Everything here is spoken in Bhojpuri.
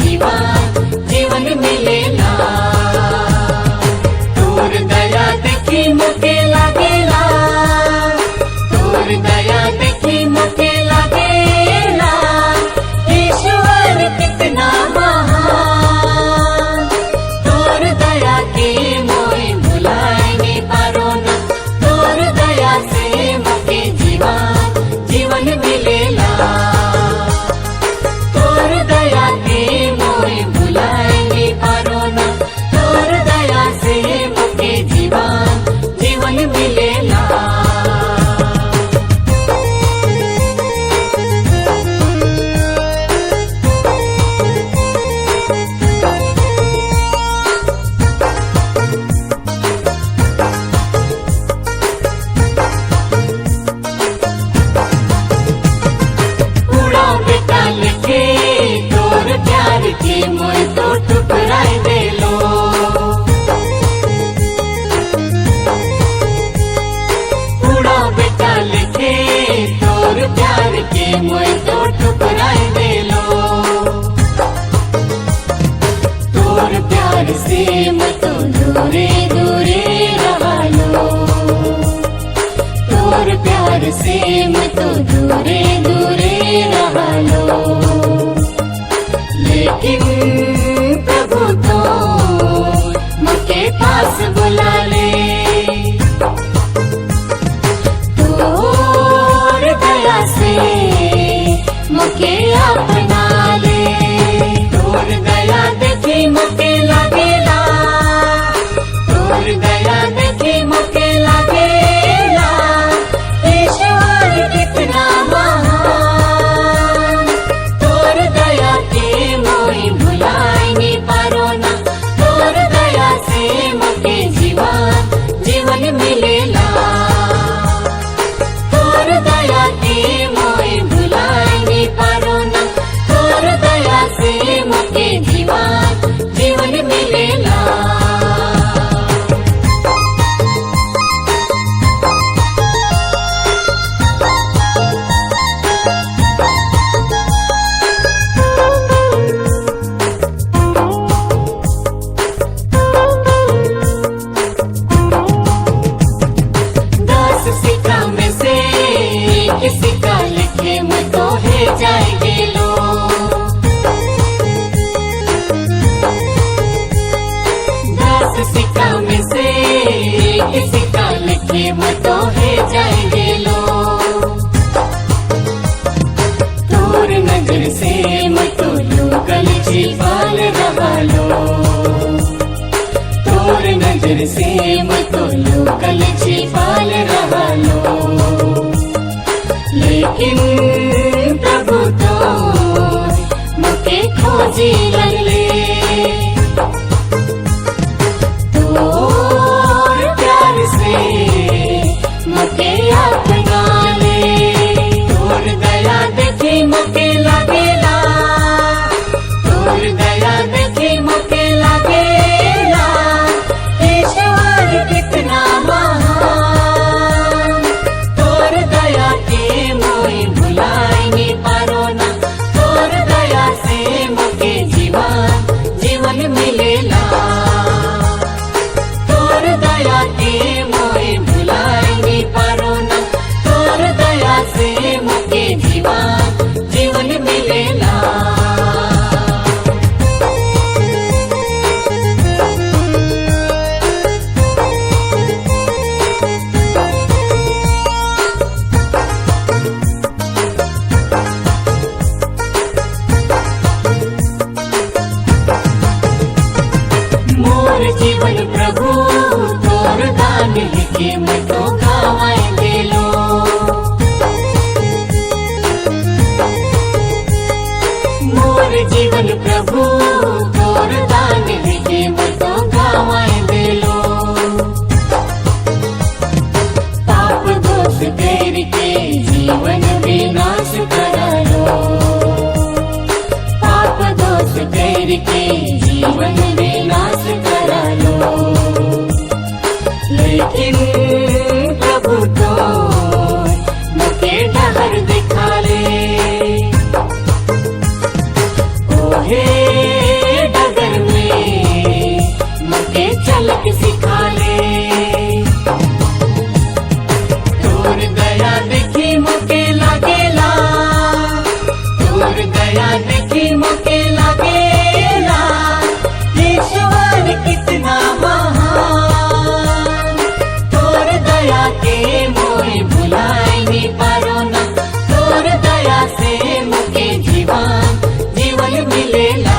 जीवन जीवन मिलेला। तोर दया देखी मुके लागेला, तोर दया देखी मुके लागेला। ईश्वर कितना महान, तोर दया के मोई भुलाए नहीं पारो ना। तोर दया से मुके जीवन जीवन मिलेला। तोर दया के मोई भुलाए नहीं पारो ना। तोर दया से मुके जीवन जीवन मिलेला। तोर प्यार के मोय तो ठुकराए देलो। उड़ा बेटा लिखे तोर प्यार के मोय तो ठुकराए देलो। तोर प्यार से मैं तो दूरे दूरे रहालो। तोर प्यार से मैं तो दूरे दूरे रहालो। लेकिन प्रभु तो मुके पास बुला ले। तोर दया से मुके अपना ले। तोर दया देखी मुके लागेला, तोर दया देखी मुके लागेला। ईश्वर कितना महान, तोर दया के मोई भुलाए नहीं पारो ना। तोर दया से मुके जीवन जीवन मिलेला। तोर दया के मोई भुलाए नहीं पारो ना। तोर दया से मुके जीवन जीवन मिलेला। किसी का लिखे मैं तो है जाएंगे लो। दस सिक्का में से किसी का लिखे मैं तो है जाएंगे लो। तोर नजर से मैं तो लोकल छिपाल रहा लो। तोर नजर से मैं तो लोकल छिपाल रहा लो। लेकिन प्रभु तो मुके खोजी लगले। तोर प्यार से मुके अपना ले। तोर दया देखी मुके लागेला, तोर दया देखी मुके लागेला। ईश्वर कितना महान, तोर दया के मोई भुलाए नहीं पारो ना। तोर दया से मुके जीवन जीवन मिलेला। तोर दया के मोई भुलाए नहीं पारो ना। तोर दया से मुके जीवन जीवन मिलेला। मोर जीवन प्रभु तोर दान लिखे मैं तो गवाए देलो। मोर जीवन प्रभु तोर दान लिखे मैं तो गवाए देलो। पाप दोष तेर के जीवन विनाश करा लो। पाप दोष तेर के जीवन विनाश करा लो। लेकिन प्रभु तो मुके डहर दिखा ले। ओहे मिलेला